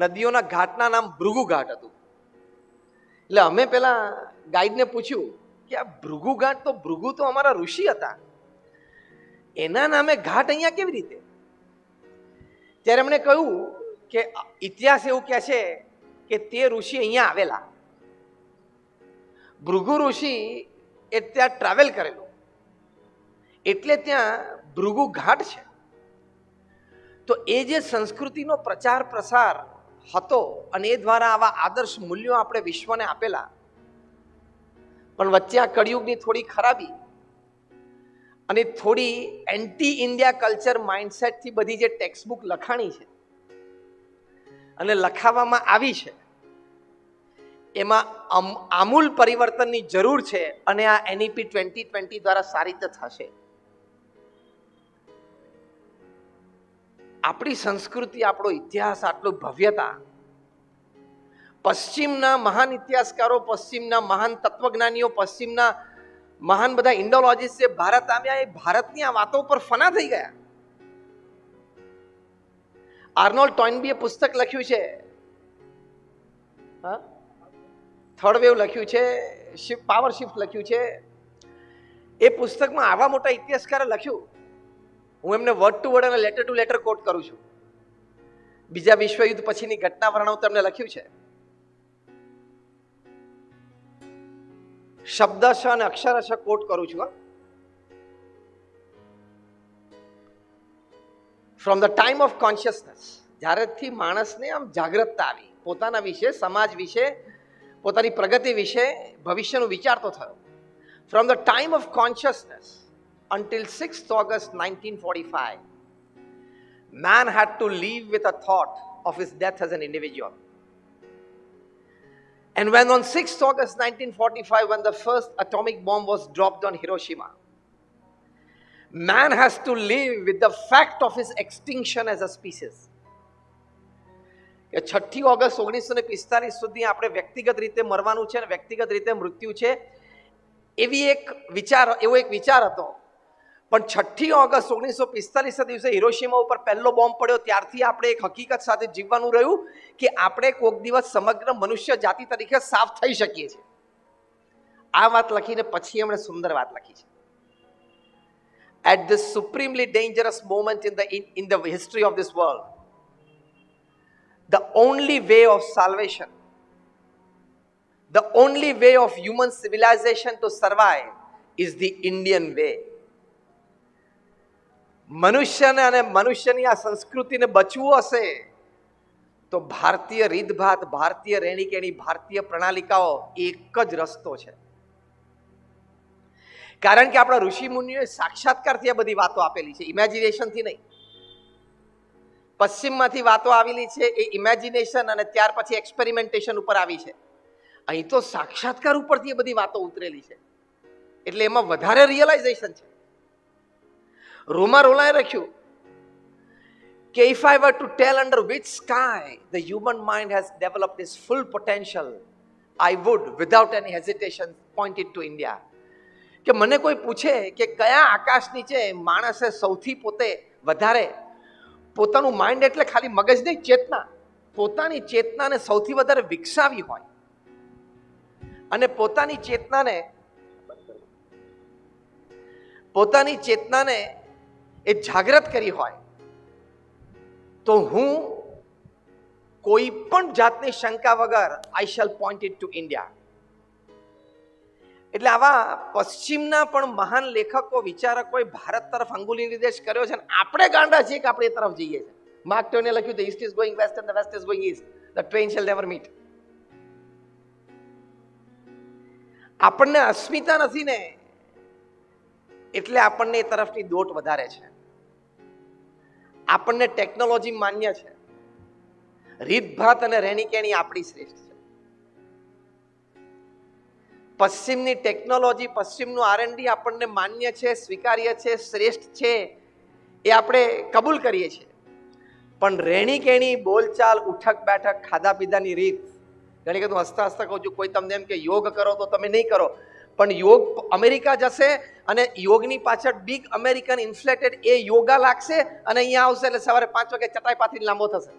નદીઓના ઘાટના નામ ભૃગુ ઘાટ હતું. એટલે અમે પેલા ગાઈડને પૂછ્યું કે આ ભૃગુ ઘાટ, તો ભૃગુ તો અમારા ઋષિ હતા, એના નામે ઘાટ અહીંયા કેવી રીતે? ત્યારે એમણે કહ્યું કે ઇતિહાસ એવું કહે છે કે તે ઋષિ અહીંયા આવેલા, ભૃગુ ઋષિ એ ત્યાં ટ્રાવેલ કરેલું, એટલે ત્યાં ભૃગુ ઘાટ છે. તો એ જે સંસ્કૃતિનો પ્રચાર પ્રસાર હતો અને એ દ્વારા આવા આદર્શ મૂલ્યો આપણે વિશ્વને આપેલા, પણ વચ્ચે આ કળિયુગની થોડી ખરાબી અને થોડી એન્ટી ઇન્ડિયા કલ્ચર માઇન્ડસેટથી બધી જે ટેક્સ્ટબુક લખાણી છે અને લખાવવામાં આવી છે, એમાં આમૂલ પરિવર્તનની જરૂર છે અને આ NEP 2020 દ્વારા સારી રીતે થશે. આપણી સંસ્કૃતિ, આપણો ઇતિહાસ, આટલું ભવ્યતા, પશ્ચિમના મહાન ઇતિહાસકારો, પશ્ચિમના મહાન તત્વજ્ઞાનીઓ, પશ્ચિમના મહાન બધા ઇન્ડોલોજીસ્ટ જે ભારત આવ્યા, એ ભારતની આ વાતો પર ફના થઈ ગયા. આર્નોલ્ડ ટોઇનબીએ પુસ્તક લખ્યું છે, થર્ડ વેવ લખ્યું છે, પાવર શિફ્ટ લખ્યું છે. એ પુસ્તકમાં આવા મોટા ઇતિહાસકારે લખ્યું, હું એમને વર્ડ ટુ વર્ડ અને લેટર ટુ લેટર કોટ કરું છું. બીજા વિશ્વયુદ્ધ પછીની ઘટના વર્ણવ તેમને લખ્યું છે, શબ્દશ અને અક્ષરશ કોટ કરું છું. From the time of consciousness, જ્યારેથી માણસને આમ જાગૃતતા આવી, પોતાના વિશે, સમાજ વિશે, પોતાની પ્રગતિ વિશે, ભવિષ્યનું વિચારતો થયો. From the time of consciousness until 6th August 1945, man had to live with a thought of his death as an individual. And when on 6th August 1945, when the first atomic bomb was dropped on Hiroshima, man has to live with the fact of his extinction as a species. 6th August 1945 સુધી આપણે વ્યક્તિગત રીતે મરવાનું છે અને વ્યક્તિગત રીતે મૃત્યુ છે, એવો એક વિચાર હતો. પણ 6th ઓગસ્ટ 1945 દિવસે હિરોશીમા ઉપર પહેલો બોમ્બ પડ્યો, ત્યારથી આપણે એક હકીકત સાથે જીવવાનું રહ્યું કે આપણે કોઈક દિવસ સમગ્ર મનુષ્ય જાતિ તરીકે સાફ થઈ શકીએ છીએ. આ વાત લખીને પછી એમણે સુંદર વાત લખી છે. At this supremely dangerous moment in the history of this world, the only way of salvation, the only way of human civilization to survive is the Indian way. મનુષ્યને અને મનુષ્યની આ સંસ્કૃતિને બચવું હશે તો ભારતીય રીતભાત, ભારતીય રહેણીકેણી, ભારતીય પ્રણાલિકાઓ એક જ રસ્તો છે. કારણ કે આપણા ઋષિ મુનિઓએ સાક્ષાત્કારથી આ બધી વાતો આપેલી છે, ઇમેજિનેશનથી નહીં. પશ્ચિમમાંથી વાતો આવેલી છે એ ઇમેજિનેશન અને ત્યાર પછી એક્સપેરિમેન્ટેશન ઉપર આવી છે. અહીં તો સાક્ષાત્કાર ઉપરથી એ બધી વાતો ઉતરેલી છે, એટલે એમાં વધારે રિયલાઇઝેશન છે. રોમા રોલાએ લખ્યું કે if I were to tell under which sky the human mind has developed its full potential, I would without any hesitation point it to India. કે મને કોઈ પૂછે કે કયા આકાશ નીચે માણસે સૌથી પોતે વધારે પોતાનું માઇન્ડ, એટલે ખાલી મગજ નહીં, ચેતના, પોતાની ચેતનાને સૌથી વધારે વિકસાવી હોય અને પોતાની ચેતનાને એ જાગૃત કરી હોય, તો હું કોઈ પણ જાતની શંકા વગર આઈ shell point it to India. એટલે આવા પશ્ચિમના પણ મહાન લેખકો, વિચારકોએ ભારત તરફ અંગુલી નિર્દેશ કર્યો છે અને આપણે ગાંડા છીએ કે આપણે એ તરફ જઈએ છીએ. માર્ક ટ્વેને લખ્યું, the east is going west and the west is going east, the twain shall never meet. આપણને અસ્મિતા નથી ને, એટલે આપણને એ તરફની દોટ વધારે છે. આપણને ટેકનોલોજી માન્ય છે, રીતભાત અને રહેણીકેણી આપણી શ્રેષ્ઠ છે. પશ્ચિમની ટેકનોલોજી, પશ્ચિમનું R&D આપણને માન્ય છે, સ્વીકાર્ય છે, શ્રેષ્ઠ છે, એ આપણે કબૂલ કરીએ છીએ. પણ રહેણીકેણી, બોલચાલ, ઉઠક બેઠક, ખાધા પીધાની રીત, ઘણી વખત હું હસતા હસતા કહું છું, કોઈ તમને એમ કે યોગ કરો તો તમે નહીં કરો, પણ યોગ અમેરિકા જશે અને યોગની પાછળ બિગ અમેરિકન ઇન્ફ્લેટેડ એ યોગા લાગશે અને અહીંયા આવશે એટલે સવારે 5 વાગે ચટાઈ પાથરીને લાંબો થશે.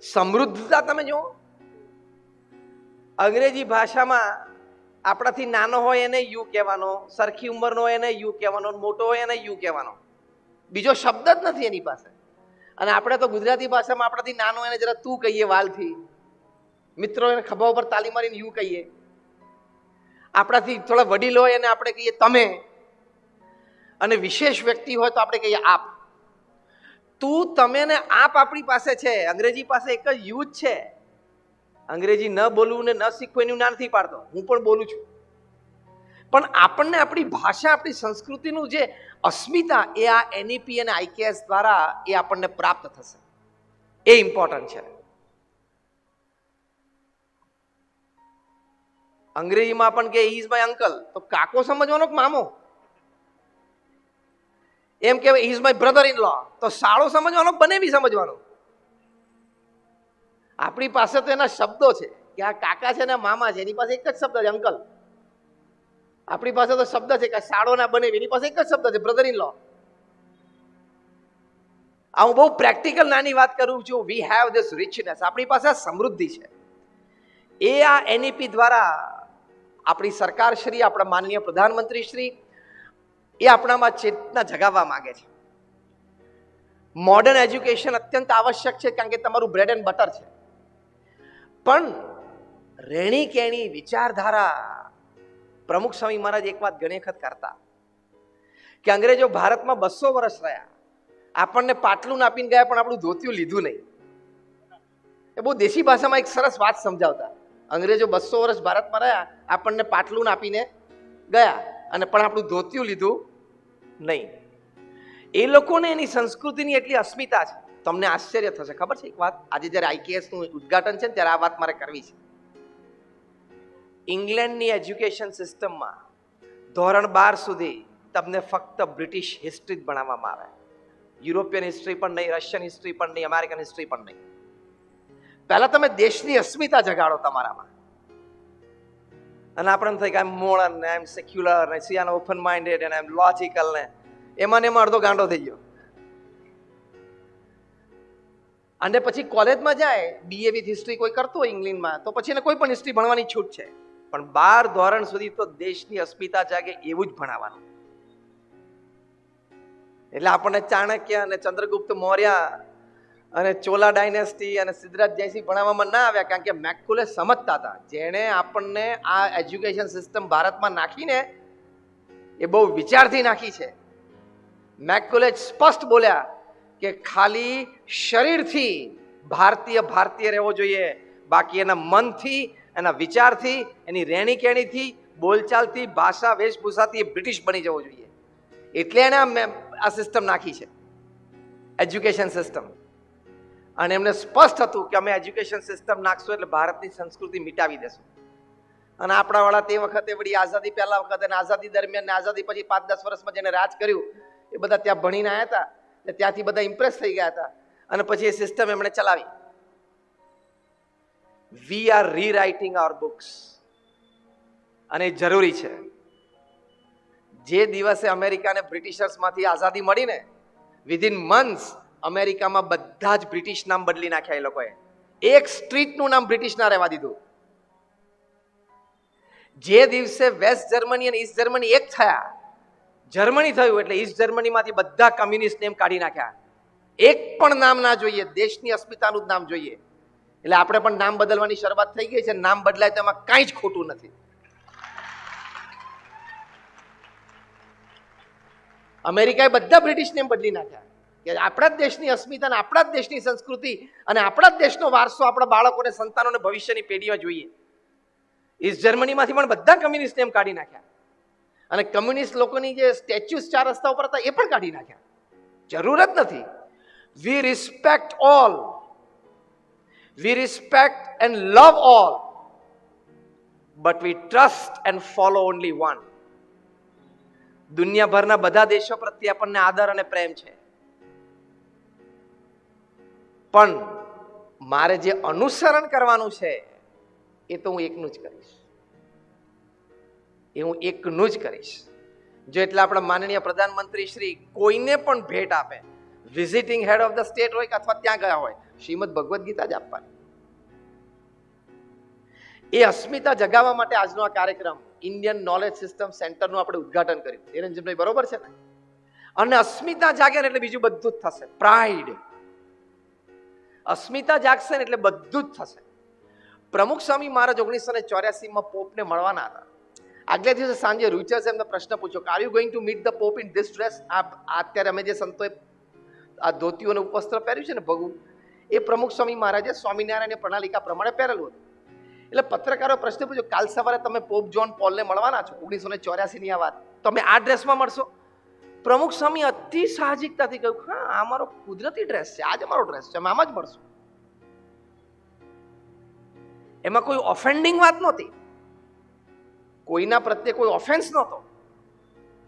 સમૃદ્ધતા તમે જુઓ, અંગ્રેજી ભાષામાં આપણાથી નાનો હોય એને યુ કહેવાનો, સરખી ઉંમરનો હોય એને યુ કહેવાનો, મોટો હોય એને યુ કહેવાનો, બીજો શબ્દ જ નથી એની પાસે. અને આપણે તો ગુજરાતી ભાષામાં આપણાથી નાનો એને જરા તું કહીએ, વાલથી મિત્રો એને ખભા ઉપર તાલી મારીને યુ કહીએ. આપણાથી થોડા વડીલ હોય એને આપણે કહીએ તમે, અને વિશેષ વ્યક્તિ હોય તો આપણે કહીએ આપ. તું તમે ને આપ આપણી પાસે છે, અંગ્રેજી પાસે એક જ યુ જ છે. અંગ્રેજી ન બોલવું ને ન શીખવું એનું ના નથી પાડતો, હું પણ બોલું છું. પણ આપણને આપણી ભાષા, આપણી સંસ્કૃતિનું જે અસ્મિતા એ આ એનઈપી અને આઈકેએસ દ્વારા એ આપણને પ્રાપ્ત થશે. એ ઇમ્પોર્ટન્ટ છે. અંગ્રેજીમાં પણ કે ઇઝ માય અંકલ, તો કાકો સમજવાનો કે મામો? એમ કે is my brother in law, તો સાળો સમજવાનો બને બી સમજવાનો. આપણી પાસે તો એના શબ્દો છે કે આ કાકા છે ને મામા છે, એની પાસે એક જ શબ્દ છે અંકલ. આપણી પાસે તો શબ્દ છે કે સાળો ના બને, એની પાસે એક જ શબ્દ છે બ્રધર ઇન લો. આ હું બહુ પ્રેક્ટિકલ નાની વાત કરું છું. વી હેવ ધીસ રિચનેસ, આપણી પાસે આ સમૃદ્ધિ છે. એ આ એનઈપી દ્વારા આપણી સરકાર શ્રી, આપણા માનનીય પ્રધાનમંત્રી શ્રી એ આપણામાં ચેતના જગાવવા માંગે છે. મોડર્ન એજ્યુકેશન અત્યંત આવશ્યક છે, કારણ કે તમારું બ્રેડ એન્ડ બટર છે. પણ રેણી કેણી વિચારધારા પ્રમુખ સ્વામી મહારાજ એક વાત ઘણી વખત કરતા કે અંગ્રેજો ભારતમાં 200 વર્ષ રહ્યા, આપણને પાટલું આપીને ગયા પણ આપણું ધોતિયું લીધું નહીં. એ બહુ દેશી ભાષામાં એક સરસ વાત સમજાવતા. અંગ્રેજો 200 વર્ષ ભારતમાં રહ્યા, આપણને પાટલું આપીને ગયા અને પણ આપણું ધોતિયું લીધું નહીં. એ લોકોને એની સંસ્કૃતિની એટલી અસ્મિતા છે. તમને આશ્ચર્ય થશે, ખબર છે એક વાત, આજે જ્યારે આઈકેએસ નું ઉદ્ઘાટન છે ત્યારે આ વાત મારે કરવી છે. ઇંગ્લેન્ડની એજ્યુકેશન સિસ્ટમમાં ધોરણ 12 સુધી તમને ફક્ત બ્રિટિશ હિસ્ટ્રી જ ભણાવવામાં આવે. યુરોપિયન હિસ્ટ્રી પણ નહીં, રશિયન હિસ્ટ્રી પણ નહીં, અમેરિકન હિસ્ટ્રી પણ નહીં. પહેલા તમે દેશની અસ્મિતા જગાડો તમારામાં. અને આપણને થાય કે આઈ એમ મોડર્ન ને આઈ એમ સેક્યુલર ને સી આમ ઓપન માઇન્ડેડ અને આઈ એમ લોજિકલ ને એમાં અડધો ગાંડો થઈ ગયો. અને પછી કોલેજમાં જાય, બીએ વિથ હિસ્ટ્રી કોઈ કરતો હોય ઇંગ્લેન્ડમાં, તો પછી એને કોઈ પણ હિસ્ટ્રી ભણવાની છૂટ છે. પણ 12 ધોરણ સુધી તો દેશની અસ્મિતા જાગે એવું જ ભણાવવાનું. એટલે આપણને ચાણક્ય અને ચંદ્રગુપ્ત મૌર્ય અને ચોલા ડાયનેસ્ટી અને સિદ્ધરાજ જયસિંહ ભણાવવામાં ના આવ્યા, કારણ કે મેકકુલે સમજતા હતા. જેણે આપણને આ એજ્યુકેશન સિસ્ટમ ભારતમાં નાખીને એ બહુ વિચારથી નાખી છે. મેકકુલે સ્પષ્ટ બોલ્યા કે ખાલી શરીરથી ભારતીય રહેવો જોઈએ, બાકી એના મનથી, એના વિચારથી, એની રહેણી કેણીથી, બોલચાલથી, ભાષા વેશભૂષાથી એ બ્રિટિશ બની જવો જોઈએ. એટલે એને આ સિસ્ટમ નાખી છે, એજ્યુકેશન સિસ્ટમ. અને એમને સ્પષ્ટ હતું કે અમે એજ્યુકેશન સિસ્ટમ નાખશું એટલે ભારતની સંસ્કૃતિ મિટાવી દેશું. અને આપણા વાળા તે વખતે વળી આઝાદી પહેલા વખતે અને આઝાદી દરમિયાન ને આઝાદી પછી 5-10 વર્ષમાં જેને રાજ કર્યું એ બધા ત્યાં ભણીને આવ્યા હતા, ત્યાંથી બધા ઇમ્પ્રેસ થઈ ગયા હતા અને પછી એ સિસ્ટમ એમણે ચલાવી. વી આર રીરાઇટિંગ આવર બુક્સ, અને જરૂરી છે. જે દિવસે અમેરિકાને બ્રિટિશર્સમાંથી આઝાદી મળીને વિધિન મંથ્સ અમેરિકામાં બધા જ બ્રિટિશ નામ બદલી નાખ્યા. એ લોકોએ એક સ્ટ્રીટનું નામ બ્રિટિશ ના રહેવા દીધું. જે દિવસે વેસ્ટ જર્મની અને ઈસ્ટ જર્મની એક થયા, જર્મની થયું એટલે ઈસ્ટ જર્મનીમાંથી બધા કમ્યુનિસ્ટ નેમ કાઢી નાખ્યા. એક પણ નામ ના જોઈએ, દેશની અસ્મિતાનું જ નામ જોઈએ. એટલે આપણે પણ નામ બદલવાની શરૂઆત થઈ ગઈ છે. નામ બદલાય તો એમાં કાંઈ જ ખોટું નથી. અમેરિકાએ બધા બ્રિટિશ નેમ બદલી નાખ્યા કે આપણા જ દેશની અસ્મિતા અને આપણા જ દેશની સંસ્કૃતિ અને આપણા જ દેશનો વારસો આપણા બાળકોને, સંતાનોને, ભવિષ્યની પેઢીમાં જોઈએ. ઈસ્ટ જર્મનીમાંથી પણ બધા કમ્યુનિસ્ટ નેમ કાઢી નાખ્યા અને કમ્યુનિસ્ટ લોકોની જે સ્ટેચ્યુસ 4 રસ્તા ઉપર હતા એ પણ કાઢી નાખ્યા. જરૂર જ નથી. We respect all, we respect and love all, but we trust and follow only one. દુનિયાભરના બધા દેશો પ્રત્યે આપણને આદર અને પ્રેમ છે, પણ મારે જે અનુસરણ કરવાનું છે એ તો હું એકનું જ કરીશ. એ હું એકનું જ કરીશ. જો એટલે આપણા માનનીય પ્રધાનમંત્રી શ્રી કોઈને પણ ભેટ આપે, visiting head of the state હોય કે અથવા ત્યાં ગયા હોય, શ્રીમદ ભગવદ્ ગીતા જ આપવાની. એ અસ્મિતા જગાવવા માટે આજનો આ કાર્યક્રમ ઇન્ડિયન નોલેજ સિસ્ટમ સેન્ટરનું આપણે ઉદ્ઘાટન કર્યું. નિરંજનભાઈ બરોબર છે ને? અને અસ્મિતા જાગે ને એટલે બીજું બધું જ થશે. પ્રાઇડ, અસ્મિતા જાગશે ને એટલે બધું જ થશે. પ્રમુખ સ્વામી મહારાજ 1984માં પોપને મળવાના હતા. આગલે દિવસે સાંજે રૂચર્સ એમને પ્રશ્ન પૂછ્યો, are you going to meet the pop in this dress? અત્યારે અમે જે સંતોએ આ ધોતીઓ અને ઉપવસ્ત્ર પહેર્યું છે ને ભગવું, એ પ્રમુખ સ્વામી મહારાજે સ્વામિનારાયણ પ્રણાલિકા પ્રમાણે પહેરેલું હતું. એટલે પત્રકારો પ્રશ્ન પૂછ્યો, કાલ સવારે તમે પોપ જ્હોન પોલને મળવાના છો, 1984ની આ વાત, તમે આ ડ્રેસમાં મળશો? પ્રમુખ સ્વામી અતિ સાહજિકતાથી કહ્યું, હા આ મારો કુદરતી ડ્રેસ છે, આજ અમારો ડ્રેસ છે, અમે આમાં જ મળશું. એમાં કોઈ ઓફેન્ડિંગ વાત નહોતી, કોઈના પ્રત્યે કોઈ ઓફેન્સ નહોતો,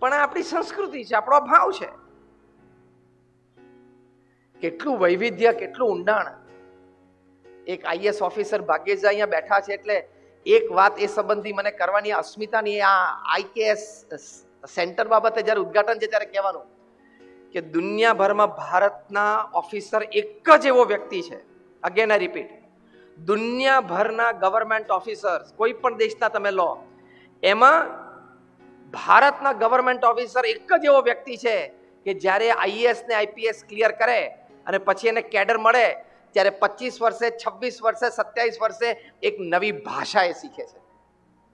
પણ આપણી સંસ્કૃતિ છે, આપણો ભાવ છે. કેટલું વૈવિધ્ય, કેટલું ઊંડાણ. એક આઈએસ ઓફિસર ભાગ્યેશ અહીંયા બેઠા છે, એટલે એક વાત એ સંબંધી મને કરવાની, અસ્મિતાની આ આઈકેએસ સેન્ટર બાબતે જ્યારે ઉદ્ઘાટન છે ત્યારે કહેવાનું કે દુનિયાભરમાં ભારતના ઓફિસર એક જ એવો વ્યક્તિ છે, અગેન આઈ રિપીટ, દુનિયાભરના ગવર્મેન્ટ ઓફિસર્સ કોઈ પણ દેશના તમે લો, એમાં ભારતના ગવર્મેન્ટ ઓફિસર એક જ એવો વ્યક્તિ છે કે જ્યારે આઈએએસ ને આઈપીએસ ક્લિયર કરે અને પછી એને કેડર મળે ત્યારે 25 વર્ષે, 26 વર્ષે, 27 વર્ષે એક નવી ભાષા એ શીખે છે.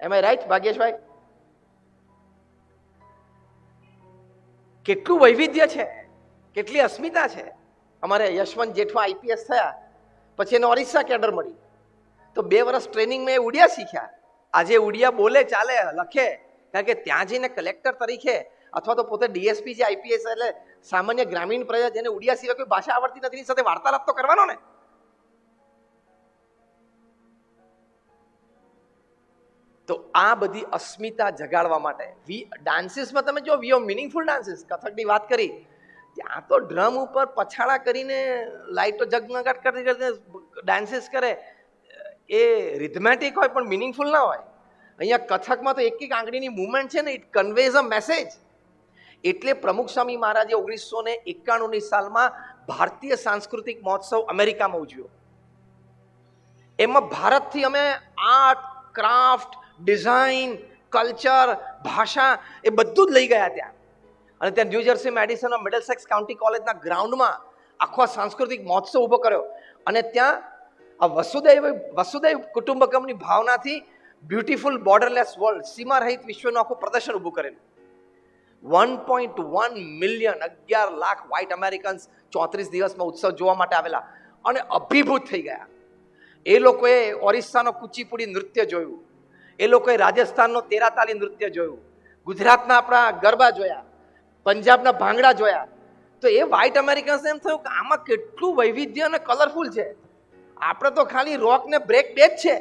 એમ આઈ રાઈટ ભાગ્યેશભાઈ? કેટલું વૈવિધ્ય છે, કેટલી અસ્મિતા છે. અમારે યશવંત જેઠવા આઈપીએસ થયા પછી એને ઓરિસ્સા કેડર મળી, તો 2 વર્ષ ટ્રેનિંગમાં એ ઉડિયા શીખ્યા. આજે ઉડિયા બોલે, ચાલે, લખે, કારણ કે ત્યાં જઈને કલેક્ટર તરીકે અથવા તો પોતે ડીએસપી છે, આઈપીએસ, એટલે સામાન્ય ગ્રામીણ પ્રજા જેને ઉડિયા સિવાય કોઈ ભાષા આવડતી નથી, એની સાથે વાર્તાલાપ તો કરવાનો ને. તો આ બધી અસ્મિતા જગાડવા માટે ડાન્સીસમાં તમે જો વી ઓફ મિનિંગફુલ ડાન્સીસ, કથકની વાત કરી, ત્યાં તો ડ્રમ ઉપર પછાડા કરીને લાઈટો જગમગાટ કરતી કરતી ડાન્સીસ કરે, એ રિધમેટિક હોય પણ મિનિંગફુલ ના હોય. અહીંયા કથકમાં તો એક આંગળીની મુવમેન્ટ છે ને, ઇટ કન્વેઝ અ મેસેજ. એટલે પ્રમુખ સ્વામી મહારાજે 1991ની સાલમાં ભારતીય સાંસ્કૃતિક મહોત્સવ અમેરિકામાં ઉજવ્યો. એમાં ભારતથી અમે આર્ટ, ક્રાફ્ટ, ડિઝાઇન, કલ્ચર, ભાષા એ બધું જ લઈ ગયા ત્યાં. અને ત્યાં ન્યૂજર્સી મેડિસનમાં મિડલસેક્સ કાઉન્ટી કોલેજના ગ્રાઉન્ડમાં આખો સાંસ્કૃતિક મહોત્સવ ઊભો કર્યો. અને ત્યાં આ વસુદૈવ કુટુંબકમની ભાવનાથી બ્યુટીફુલ બોર્ડરલેસ વર્લ્ડ, સીમા રહિત વિશ્વનું આખું પ્રદર્શન ઊભું કરેલું. 1.1 મિલિયન, 11 લાખ વ્હાઇટ અમેરિકન્સ 34 દિવસમાં ઉત્સવ જોવા માટે આવેલા અને અભિભૂત થઈ ગયા. એ લોકોએ ઓરિસ્સાનો કુચીપુડી નૃત્ય જોયું, એ લોકોએ રાજસ્થાનનો તેરાતાલી નૃત્ય જોયું, ગુજરાતના આપણા ગરબા જોયા, પંજાબના ભાંગડા જોયા. તો એ વ્હાઇટ અમેરિકન્સ એમ થયું કે આમાં કેટલું વૈવિધ્ય અને કલરફુલ છે. આપણે તો ખાલી રોક ને બ્રેક બે જ છે,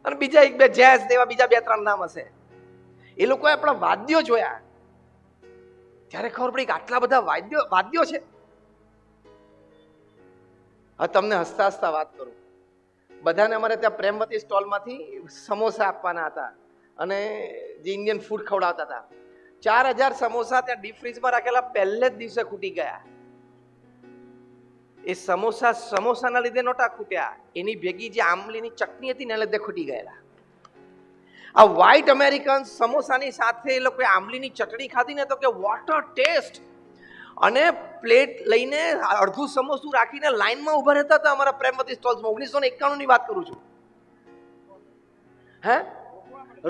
અને બીજા 1-2 જેઝ દેવા બીજા 2-3 નામ હશે. એ લોકોએ આપણા વાદ્યો જોયા, ત્યારે ખબર પડી કે આટલા બધા વાદ્યો છે. હવે તમને હસતા હસતા વાત કરું, બધાને અમારે ત્યાં પ્રેમવતી સ્ટોલમાંથી સમોસા આપવાના હતા અને જે ઇન્ડિયન ફૂડ ખવડાવતા હતા. 4000 સમોસા ત્યાં ડીપ ફ્રીજમાં રાખેલા, પહેલે જ દિવસે ખૂટી ગયા. એ સમોસાના લીધે નહોતા ખૂટ્યા, એની ભેગી જે આંબલીની ચટણી હતી ને એને લીધે ખૂટી ગયેલા. આ વ્હાઇટ અમેરિકન સમોસાની સાથે એ લોકોએ આંબલીની ચટણી ખાધી ને, તો કે વોટ અ ટેસ્ટ. અને પ્લેટ લઈને અડધું સમોસું રાખીને લાઈનમાં ઉભા રહેતા હતા અમારા પ્રેમવતી સ્ટોલ્સમાં. 1991ની વાત કરું છું. હે,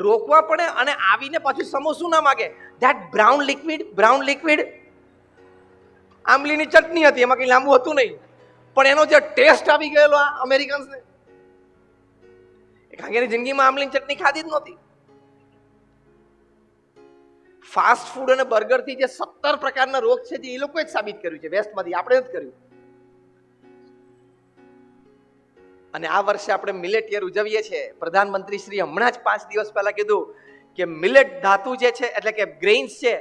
રોકવા પડે અને આવીને પાછું સમોસું ના માગે. ધેટ બ્રાઉન લિક્વિડ આંબલીની ચટણી હતી, એમાં કઈ લાંબુ હતું નહીં, પણ એનો જે ટેસ્ટ આવી ગયેલો આ અમેરિકન્સને, કારણ કે એની જિંદગીમાં આંબલીની ચટણી ખાધી જ નહોતી. ફાસ્ટ ફૂડ અને બર્ગરથી જે 17 પ્રકારના રોગ છે, જે એ લોકોએ જ સાબિત કર્યું છે, વેસ્ટમાંથી આપણે જ કર્યું. અને આ વર્ષે આપણે મિલેટ યર ઉજવીએ છીએ. પ્રધાનમંત્રી શ્રી હમણાં જ 5 દિવસ પહેલા કીધું કે મિલેટ ધાતુ જે છે, એટલે કે ગ્રેઇન્સ છે,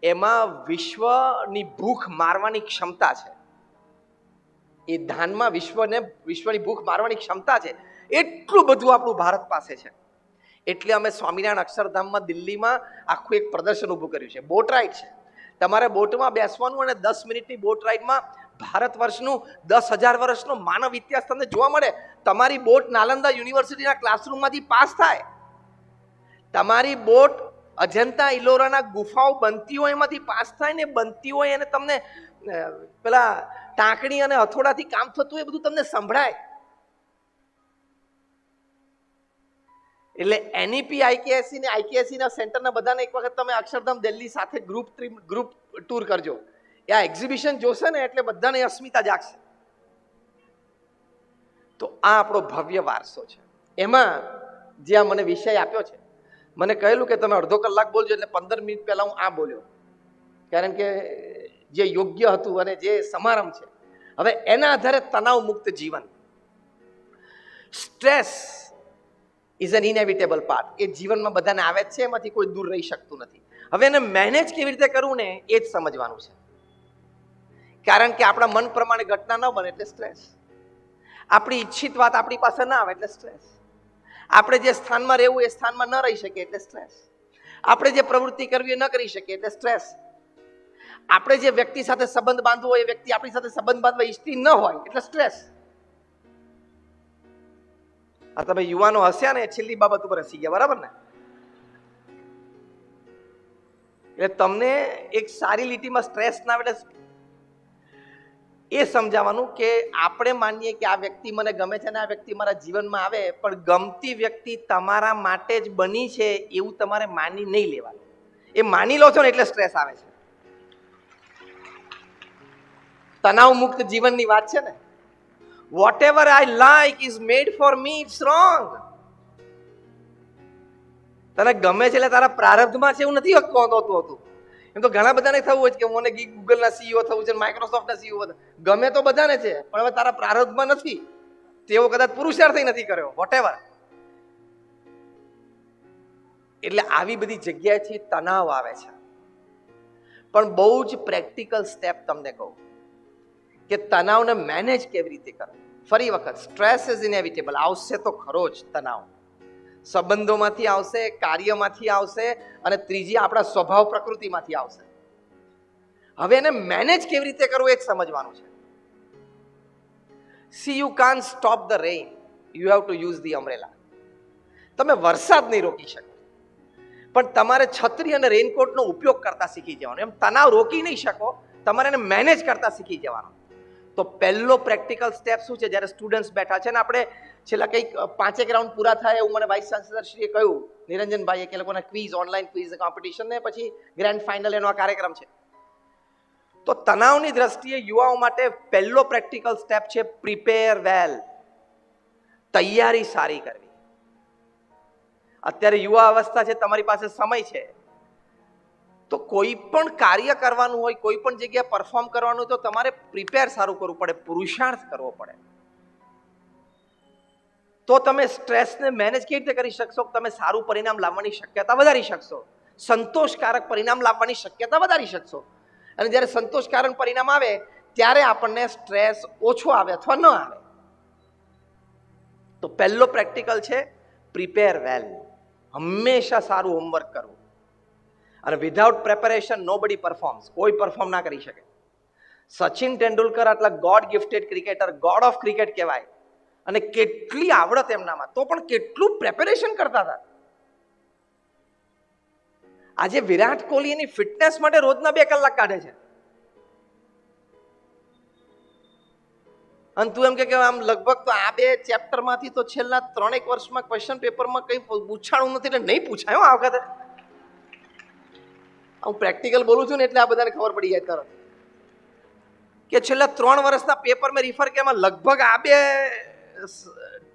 એમાં વિશ્વની ભૂખ મારવાની ક્ષમતા છે. એ ધાનમાં વિશ્વની ભૂખ મારવાની ક્ષમતા છે. એટલું બધું આપણું ભારત પાસે છે. એટલે અમે સ્વામિનારાયણ અક્ષરધામમાં દિલ્હીમાં આખું એક પ્રદર્શન ઊભું કર્યું છે. બોટ રાઇડ છે, તમારે બોટમાં બેસવાનું અને 10 મિનિટની બોટ રાઇડમાં ભારત વર્ષનું 10,000 વર્ષનો માનવ ઇતિહાસ તમને જોવા મળે. તમારી બોટ નાલંદા યુનિવર્સિટીના ક્લાસરૂમમાંથી પાસ થાય, તમારી બોટ અજંતા ઇલોરાના ગુફાઓ બનતી હોય એમાંથી પાસ થાય ને, બનતી હોય અને તમને પેલા ટાંકણી અને હથોડાથી કામ થતું હોય, બધું તમને સંભળાય. એટલે એનઈપી આઈકેએસસી ને આઈકેએસસી ના સેન્ટરના બધાને એક વખત તમે અક્ષરધામ દિલ્હી સાથે ગ્રુપ ટૂર કરજો. આ એક્ઝિબિશન જોશે ને એટલે બધાને અસ્મિતા જાગશે. તો આ આપણો ભવ્ય વારસો છે. એમાં જે આ મને વિષય આપ્યો છે, મને કહેલું કે તમે અડધો કલાક બોલજો, એટલે 15 મિનિટ પહેલા હું આ બોલ્યો, કારણ કે જે યોગ્ય હતું અને જે સમારંભ છે. હવે એના આધારે તણાવ મુક્ત જીવન, stress is an inevitable part. એ જીવનમાં બધાને આવે જ છે, એમાંથી કોઈ દૂર રહી શકતું નથી. હવે એને મેનેજ કેવી રીતે કરવું ને એ જ સમજવાનું છે. કારણ કે આપણા મન પ્રમાણે ઘટના ન બને એટલે સ્ટ્રેસ, આપણી ઈચ્છિત વાત આપણી પાસે ના આવે એટલે સ્ટ્રેસ, આપણે જે સ્થાનમાં રહેવું એ સ્થાનમાં ન રહી શકીએ એટલે સ્ટ્રેસ, આપણે જે પ્રવૃત્તિ કરવી એ ન કરી શકીએ એટલે સ્ટ્રેસ, આપણે જે વ્યક્તિ સાથે સંબંધ બાંધવો હોય એ વ્યક્તિ આપણી સાથે સંબંધ બાંધવા ઈચ્છતી ન હોય એટલે સ્ટ્રેસ. આ તમે યુવાનો હસ્યા ને, છેલ્લી બાબત ઉપર હસી ગયા, બરાબર ને? એટલે તમને એક સારી લીટીમાં સ્ટ્રેસ ના આવે એટલે એ સમજાવવાનું કે આપણે માનીએ કે આ વ્યક્તિ મને ગમે છે ને આ વ્યક્તિ મારા જીવનમાં આવે, પણ ગમતી વ્યક્તિ તમારા માટે જ બની છે એવું તમારે માની નહીં લેવાનું. એ માની લો છો ને એટલે સ્ટ્રેસ આવે છે. તણાવ મુક્ત જીવનની વાત છે ને. Whatever I like is made for me, it's wrong. તને ગમે છે એટલે તારા પ્રારબ્ધમાં છે એવું નથી હોતું. એમ તો ઘણા બધાને થવું હોય કે મને ગૂગલના સીઈઓ થવું છે, માઇક્રોસોફ્ટના સીઈઓ ગમે તો બધાને છે, પણ હવે તારા પ્રારબ્ધમાં નથી, તેવો કદાચ પુરુષાર્થ નથી કર્યો, વોટેવર. એટલે આવી બધી જગ્યાએથી તણાવ આવે છે. પણ બહુ જ પ્રેક્ટિકલ સ્ટેપ તમને કહું કે તણાવને મેનેજ કેવી રીતે કરવું. ફરી વખત, સ્ટ્રેસ ઇઝ ઇનેવિટેબલ, આવશે તો ખરો જ તણાવ. સંબંધોમાંથી આવશે, કાર્યમાંથી આવશે, અને ત્રીજી આપણા સ્વભાવ પ્રકૃતિમાંથી આવશે. હવે એને મેનેજ કેવી રીતે કરવું એ જ સમજવાનું છે. C you can't stop the rain, you have to use the umbrella. તમે વરસાદ નહીં રોકી શકો, પણ તમારે છત્રી અને રેઇનકોટનો ઉપયોગ કરતા શીખી જવાનું. એમ તણાવ રોકી નહીં શકો, તમારે એને મેનેજ કરતા શીખી જવાનું. તો પહેલો પ્રેક્ટિકલ સ્ટેપ શું છે? જ્યારે સ્ટુડન્ટ્સ બેઠા છે ને, આપણે છેલ્લા કંઈક 5 રાઉન્ડ પૂરા થાય એવું મને વાઇસ ચાન્સલર શ્રીએ કહ્યું, નિરંજનભાઈએ, કે લોકોના ક્વિઝ, ઓનલાઈન ક્વિઝ કોમ્પિટિશન ને પછી ગ્રેન્ડ ફાઇનલ એનો આ કાર્યક્રમ છે. તો તણાવની દ્રષ્ટિએ યુવાઓ માટે પહેલો પ્રેક્ટિકલ સ્ટેપ છે પ્રિપેર વેલ, તૈયારી સારી કરવી. અત્યારે યુવા અવસ્થા છે, તમારી પાસે સમય છે, તો કોઈ પણ કાર્ય કરવાનું હોય, કોઈ પણ જગ્યાએ પરફોર્મ કરવાનું હોય તો તમારે પ્રિપેર સારું કરવું પડે, પુરુષાર્થ કરવો પડે. તો તમે સ્ટ્રેસને મેનેજ કેવી રીતે કરી શકશો? તમે સારું પરિણામ લાવવાની શક્યતા વધારી શકશો, સંતોષકારક પરિણામ લાવવાની શક્યતા વધારી શકશો. અને જ્યારે સંતોષકારક પરિણામ આવે ત્યારે આપણને સ્ટ્રેસ ઓછો આવે અથવા ન આવે. તો પહેલો પ્રેક્ટિકલ છે પ્રિપેર વેલ. હંમેશા સારું હોમવર્ક કરવું. અને વિધાઉટ પ્રેપરેશન નોબડી પરફોર્મ્સ. કોઈ પરફોર્મ ના કરી શકે. સચિન તેંડુલકર આટલા God gifted cricketer, God of cricket કહેવાય, અને કેટલી આવડત એમનામાં, તો પણ કેટલું પ્રેપરેશન કરતા હતા. આજે વિરાટ કોહલી એની ફિટનેસ માટે રોજના 2 કલાક કાઢે છે. અને તું એમ કે આમ લગભગ તો આ 2 ચેપ્ટરમાંથી તો છેલ્લા 3 વર્ષમાં ક્વેશ્ચન પેપરમાં કંઈ પૂછાણું નથી એટલે નહીં પૂછાય આ વખતે. હું પ્રેક્ટિકલ બોલું છું ને એટલે આ બધાને ખબર પડી જાય તરત કે છેલ્લા 3 વર્ષના પેપર મેં રિફર કે એમાં લગભગ આ 2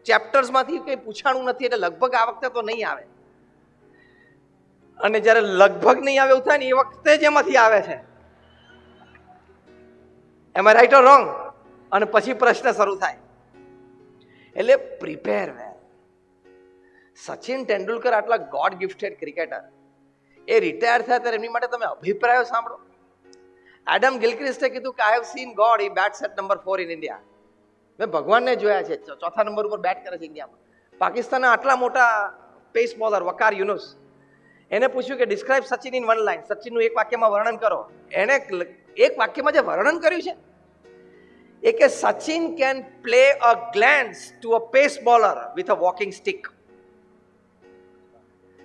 ચેપ્ટર્સમાંથી કંઈ પૂછાણું નથી એટલે લગભગ આ વખતે તો નહીં આવે. અને જ્યારે લગભગ નહીં આવે એવું થાય ને એ વખતે જ એમાંથી આવે છે. એમ આઈ રાઈટ ઓર રોંગ? અને પછી પ્રશ્ન શરૂ થાય. એટલે પ્રિપેર વેલ. સચિન તેંડુલકર આટલા ગોડ ગિફ્ટેડ ક્રિકેટર, એ રિટાયર થયા ત્યારે એમની માટે તમે અભિપ્રાયો સાંભળો. એડમ ગિલક્રિસ્ટે કીધું કે I have seen God, he bats at number 4 in India. મેં ભગવાનને જોયા છે, 4થા નંબર ઉપર બેટ કરે છે ઇન્ડિયામાં. પાકિસ્તાનના આટલા મોટા પેસ બોલર વકાર યુનુસ, એને પૂછ્યું કે ડિસ્ક્રાઇબ સચિન ઇન 1 લાઇન. સચિનનું 1 વાક્યમાં વર્ણન કરો. એને 1 વાક્યમાં જે વર્ણન કર્યું છે એ કે Sachin can play a glance to a pace bowler with a walking stick.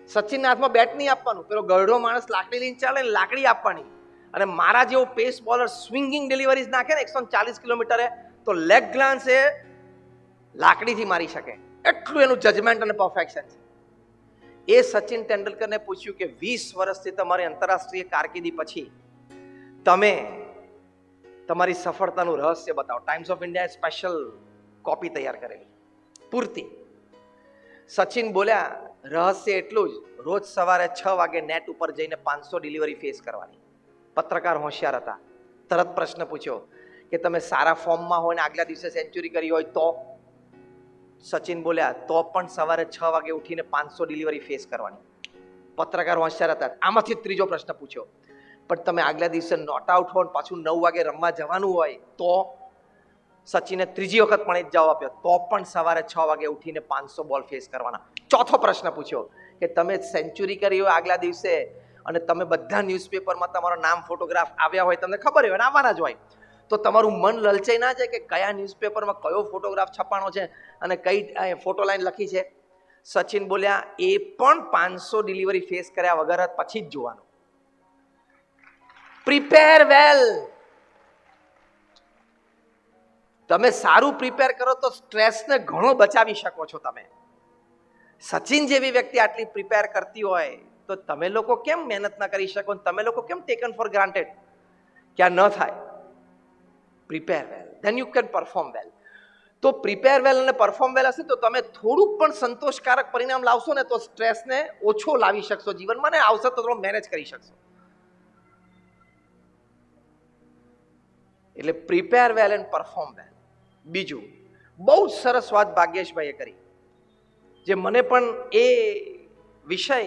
સચિનના હાથમાં બેટ નહીં આપવાનું, પેલો ગરડો માણસ લાકડી લઈને ચાલે ને લાકડી આપવાની. અને મારા જેવો પેસ બોલર સ્વિંગિંગ ડિલિવરીઝ નાખે ને 140 કિલોમીટરે, તો લેગ ગ્લાન્સ એ લાકડીથી મારી શકે. એટલું એનું જજમેન્ટ અને પરફેક્શન છે. એ સચિન તેંડુલકરને પૂછ્યું કે 20 વર્ષથી તમારી આંતરરાષ્ટ્રીય કારકિર્દી પછી તમે તમારી સફળતાનું રહસ્ય બતાવો. Times of India special copy તૈયાર કરેલી પૂરતી. સચિન બોલ્યા, રહસ્ય એટલું જ, રોજ સવારે 6 વાગે નેટ ઉપર જઈને 500 ડિલિવરી ફેસ કરવાની. પત્રકાર હોશિયાર હતા, તરત પ્રશ્ન પૂછ્યો કે તમે સારા ફોર્મમાં હોય ને આગલા દિવસે સેન્ચુરી કરી હોય તો? સચિન બોલ્યા, તો પણ સવારે 6 વાગે ઉઠીને 500 ડિલિવરી ફેસ કરવાની. પત્રકાર હોશિયાર હતા, આમાંથી ત્રીજો પ્રશ્ન પૂછ્યો, પણ તમે આગલા દિવસે નોટ આઉટ હો પાછું 9 વાગે રમવા જવાનું હોય તો? સચિને ત્રીજી વખત પણ એ જ જવાબ આપ્યો, તો પણ સવારે 6 વાગે ઉઠીને 500 બોલ ફેસ કરવાના. ચોથો પ્રશ્ન પૂછ્યો કે તમે સેન્ચુરી કરી હોય આગલા દિવસે અને તમે બધા ન્યૂઝપેપરમાં તમારું નામ ફોટોગ્રાફ આવ્યા હોય, તમને ખબર હોય આવવાના જ હોય, તો તમારું મન લલચાઈ ના જાય કે કયા ન્યૂઝપેપરમાં કયો ફોટોગ્રાફ છપાણો છે અને કઈ ફોટો લાઈન લખી છે? સચિન બોલ્યા, એ પણ 500 ડિલિવરી ફેસ કર્યા વગર પછી જ જોવાનું. પ્રિપેર વેલ. તમે સારું પ્રિપેર કરો તો સ્ટ્રેસને ઘણો બચાવી શકો છો તમે. સચિન જેવી વ્યક્તિ આટલી પ્રિપેર કરતી હોય તો તમે લોકો કેમ મહેનત ના કરી શકો? તમે લોકો કેમ ટેકન ફોર ગ્રાન્ટેડ કે આ ન થાય? Prepare well, then you can perform વેલ. તો પ્રિપેર વેલ અને પરફોર્મ વેલ હશે તો તમે થોડુંક પણ સંતોષકારક પરિણામ લાવશો ને તો સ્ટ્રેસને ઓછો લાવી શકશો જીવનમાં, ને આવશે તો થોડો મેનેજ કરી શકશો. એટલે પ્રિપેર વેલ એન્ડ પરફોર્મ વેલ. બીજું બહુ જ સરસ વાત ભાગ્યેશભાઈએ કરી, જે મને પણ એ વિષય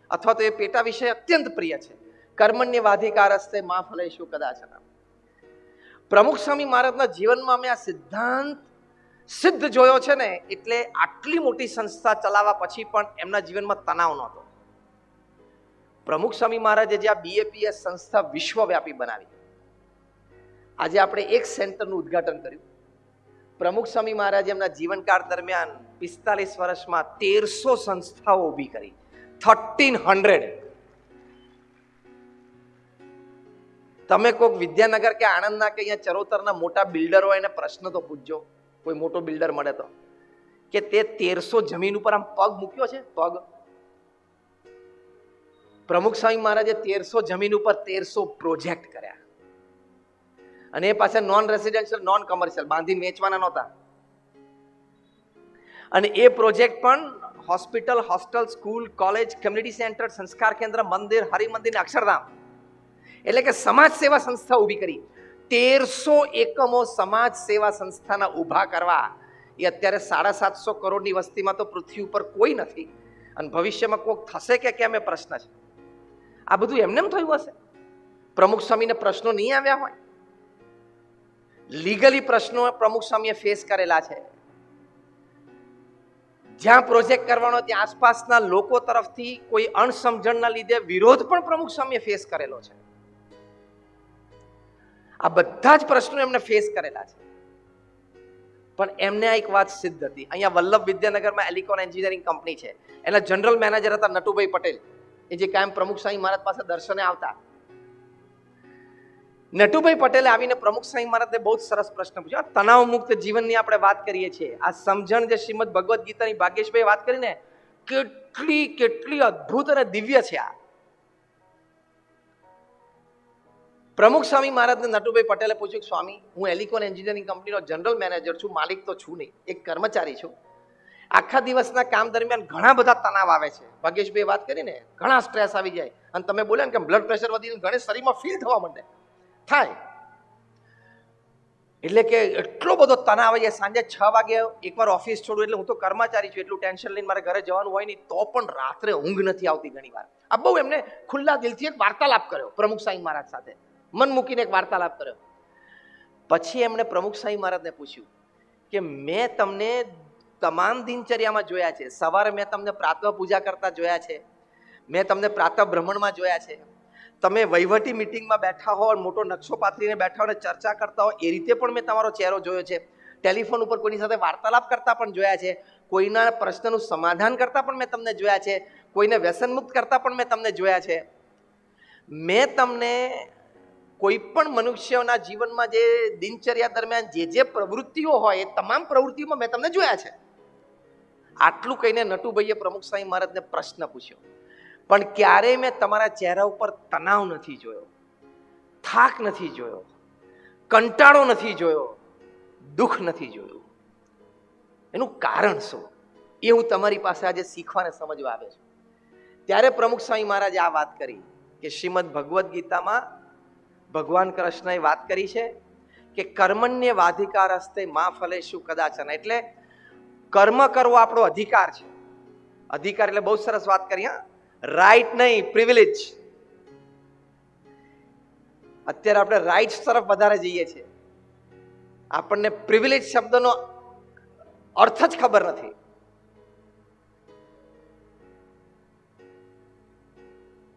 અથવા તો એ પેટા વિષય અત્યંત પ્રિય છે. કર્મણ્યવાધિકારસ્તે મા ફલેષુ કદાચન. પ્રમુખ સ્વામી મહારાજના જીવનમાં અમે આ સિદ્ધાંત સિદ્ધ જોયો છે ને, એટલે આટલી મોટી સંસ્થા ચલાવવા પછી પણ એમના જીવનમાં તણાવ નહોતો. પ્રમુખ સ્વામી મહારાજે જે આ BAPS સંસ્થા વિશ્વવ્યાપી બનાવી, આજે આપણે એક સેન્ટરનું ઉદ્ઘાટન કર્યું. પ્રમુખ સ્વામી મહારાજે એમના જીવનકાળ દરમિયાન 45 વર્ષમાં 1300 સંસ્થાઓ ઊભી કરી. 1300. તમે કોઈક વિદ્યાનગર કે આણંદના કે અહીંયા ચરોતરના મોટા બિલ્ડર હોય એને પ્રશ્ન તો પૂછજો, કોઈ મોટો બિલ્ડર મળે તો, કે તે 1300 જમીન ઉપર આમ પગ મૂક્યો છે? પગ. પ્રમુખ સ્વામી મહારાજે 1300 જમીન ઉપર 1300 પ્રોજેક્ટ કર્યા, અને એ પાછા નોન રેસિડેન્શિયલ, નોન કમર્શિયલ, બાંધીને વેચવાના નહોતા. અને એ પ્રોજેક્ટ પણ hospital, hostel, school, college, community centre, સંસ્કાર કેન્દ્ર, મંદિર, હરિમંદિર, અક્ષરધામ, એટલે કે સમાજ સેવા સંસ્થા ઊભી કરી. 1300 એકમો સમાજ સેવા સંસ્થાના ઊભા કરવા એ અત્યારે 750 કરોડની વસ્તીમાં તો પૃથ્વી ઉપર કોઈ નથી, અને ભવિષ્યમાં કોઈક થશે કે કેમ એ પ્રશ્ન છે. આ બધું એમને એમ થયું હશે? પ્રમુખ સ્વામીને પ્રશ્નો નહીં આવ્યા હોય? લીગલી પ્રશ્નો પ્રમુખ સ્વામીએ ફેસ કરેલા છે. જ્યાં પ્રોજેક્ટ કરવાનો ત્યાં આસપાસના લોકો તરફથી કોઈ અણસમજણના લીધે વિરોધ પણ પ્રમુખ સ્વામીએ ફેસ કરેલો છે. આ બધા જ પ્રશ્નો એમને ફેસ કરેલા છે. પણ એમને આ એક વાત સિદ્ધ હતી. અહીંયા વલ્લભ વિદ્યાનગરમાં એલિકોન એન્જિનિયરિંગ કંપની છે, એના જનરલ મેનેજર હતા નટુભાઈ પટેલ, એ જે કાયમ પ્રમુખ સ્વામી મહારાજ પાસે દર્શને આવતા. નટુભાઈ પટેલે આવીને પ્રમુખ સ્વામી મહારાજને બહુ જ સરસ પ્રશ્ન પૂછ્યો. તણાવ મુક્ત જીવનની આપણે વાત કરીએ છીએ, આ સમજણ જે શ્રીમદ ભગવદ્ ગીતાની ભાગ્યેશભાઈ વાત કરીને કેટલી અદ્ભુત અને દિવ્ય છે. આ પ્રમુખ સ્વામી મહારાજને નટુભાઈ પટેલે પૂછ્યું, સ્વામી, હું એલિકોન એન્જિનિયરિંગ કંપનીનો જનરલ મેનેજર છું, માલિક તો છું નહીં, એક કર્મચારી છું. આખા દિવસના કામ દરમિયાન ઘણા બધા તણાવ આવે છે. ભાગ્યેશભાઈ વાત કરીને ઘણા સ્ટ્રેસ આવી જાય, અને તમે બોલ્યા ને કે બ્લડ પ્રેશર વધીને ઘણી શરીરમાં ફીલ થવા માંડે થાય, એટલે કે એટલો બધો તણાવ આવી જાય. સાંજે 6 વાગે એકવાર ઓફિસ છોડું, એટલે હું તો કર્મચારી છું, એટલું ટેન્શન લઈને મારે ઘરે જવાનું હોય નહીં, તો પણ રાત્રે ઊંઘ નથી આવતી ઘણી વાર. આ બહુ એમને ખુલ્લા દિલથી એક વાર્તાલાપ કર્યો પ્રમુખ સ્વામી મહારાજ સાથે, મન મૂકીને એક વાર્તાલાપ કર્યો. પછી એમણે પ્રમુખ સ્વામી મહારાજને પૂછ્યું કે મેં તમને તમામ દિનચર્યામાં જોયા છે, સવારે મેં તમને પ્રાતઃ પૂજા કરતા જોયા છે, મેં તમને પ્રાતઃ ભ્રમણમાં જોયા છે, તમે વહીવટી મિટિંગમાં બેઠા હો, મોટો નકશો પાથરીને બેઠા હો અને ચર્ચા કરતા હો, એ રીતે પણ મેં તમારો ચહેરો જોયો છે. ટેલિફોન ઉપર કોઈની સાથે વાર્તાલાપ કરતા પણ જોયા છે, કોઈના પ્રશ્નનું સમાધાન કરતા પણ મેં તમને જોયા છે, કોઈને વ્યસનમુક્ત કરતા પણ મેં તમને જોયા છે. મેં તમને કોઈ પણ મનુષ્યના જીવનમાં જે દિનચર્યા દરમિયાન જે પ્રવૃત્તિઓ હોય એ તમામ પ્રવૃત્તિઓમાં મેં તમને જોયા છે. આટલું કહીને નટુભાઈએ પ્રમુખ સ્વામી મહારાજને પ્રશ્ન પૂછ્યો, પણ ક્યારેય મેં તમારા ચહેરા ઉપર તણાવ નથી જોયો, થાક નથી જોયો, કંટાળો નથી જોયો, દુઃખ નથી જોયું. એનું કારણ શું એ હું તમારી પાસે આજે શીખવાને સમજવા આવે છું. ત્યારે પ્રમુખ સ્વામી મહારાજે આ વાત કરી કે શ્રીમદ ભગવદ્ ગીતામાં ભગવાન કૃષ્ણએ વાત કરી છે કે કર્મણ્ય વાધિકાર હસ્તે મા ફલેષુ કદાચન, એટલે કર્મ કરવો આપણો અધિકાર છે. અધિકાર એટલે બહુ સરસ વાત કરી, હા, રાઈટ નહીં, પ્રિવિલેજ. અત્યારે આપણે રાઇટ્સ તરફ વધારે જઈએ છીએ, આપણને પ્રિવિલેજ શબ્દનો અર્થ જ ખબર નથી.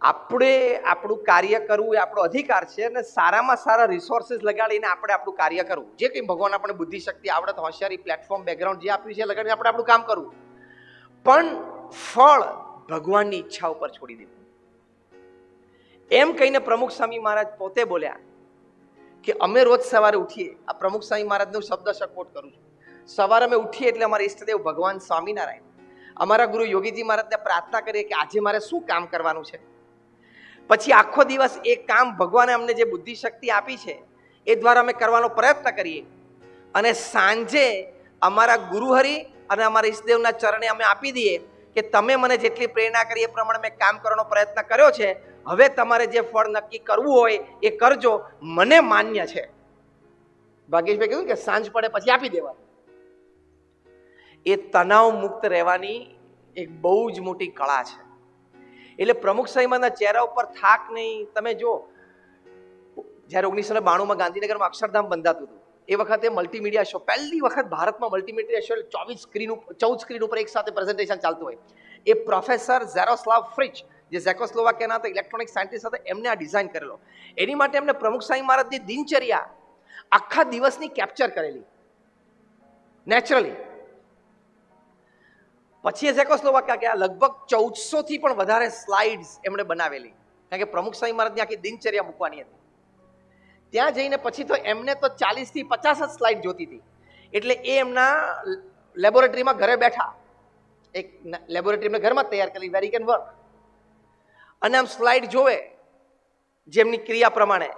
આપણે આપણું કાર્ય કરવું એ આપણો અધિકાર છે અને સારામાં સારા રિસોર્સિસ લગાડીને આપણે આપણું કાર્ય કરવું. જે કંઈ ભગવાન આપણે બુદ્ધિ શક્તિ, આવડત, હોશિયારી, પ્લેટફોર્મ, બેકગ્રાઉન્ડ જે આપ્યું છે લગાડીને આપણે આપણું કામ કરવું, પણ ફળ ભગવાનની ઈચ્છા ઉપર છોડી દેવું. એમ કહીને પ્રમુખ સ્વામી મહારાજ પોતે બોલ્યા કે અમે રોજ સવારે ઉઠીએ, આ પ્રમુખ સ્વામી મહારાજનો શબ્દ કોટ કરું છું, સવારે અમે ઉઠીએ એટલે અમારા ઈષ્ટદેવ ભગવાન સ્વામિનારાયણ, અમારા ગુરુ યોગીજી મહારાજને પ્રાર્થના કરીએ કે આજે મારે શું કામ કરવાનું છે. પછી આખો દિવસ એ કામ ભગવાને અમને જે બુદ્ધિ શક્તિ આપી છે એ દ્વારા અમે કરવાનો પ્રયત્ન કરીએ અને સાંજે અમારા ગુરુહરિ અને અમારા ઈષ્ટદેવના ચરણે અમે આપી દઈએ કે તમે મને જેટલી પ્રેરણા કરી એ પ્રમાણે મેં કામ કરવાનો પ્રયત્ન કર્યો છે, હવે તમારે જે ફળ નક્કી કરવું હોય એ કરજો, મને માન્ય છે. ભાગ્યેશભાઈ કીધું કે સાંજ પડે પછી આપી દેવાનું. એ તણાવ મુક્ત રહેવાની એક બહુ જ મોટી કળા છે. એટલે પ્રમુખ સ્વામીના ચહેરા ઉપર થાક નહીં. તમે જો, જ્યારે 1992માં ગાંધીનગરમાં અક્ષરધામ બંધાતું હતું એ વખતે મલ્ટીમીડિયા શો, પહેલી વખત ભારતમાં મલ્ટીમીડિયા શો 14 સ્ક્રીન ઉપર એક સાથે પ્રેઝન્ટેશન ચાલતું હોય. એ પ્રોફેસર ઝેરોસ્લાવ ફ્રિચ, જે ઝેકોસ્લોવાકિયાના હતા ઇલેક્ટ્રોનિક સાયન્ટિસ્ટ હતા, એમને આ ડિઝાઇન કરેલો. એની માટે એમને પ્રમુખ સ્વામી મહારાજની દિનચર્યા આખા દિવસની કેપ્ચર કરેલી નેચરલી. પછી એ ઝેકોસ્લોવાકિયા ગયા, લગભગ 1400 થી પણ વધારે સ્લાઇડ્સ એમણે બનાવેલી, કારણ કે પ્રમુખ સ્વામી મહારાજની આખી દિનચર્યા મૂકવાની હતી. ત્યાં જઈને પછી તો એમને તો 40 થી 50 જ સ્લાઇડ જોતી હતી. એટલે એ એમના લેબોરેટરીમાં ઘરે બેઠા, એક લેબોરેટરી એમને ઘરમાં તૈયાર કરી, વેર હી કેન વર્ક, અને આમ સ્લાઇડ જોવે જેમની ક્રિયા પ્રમાણે,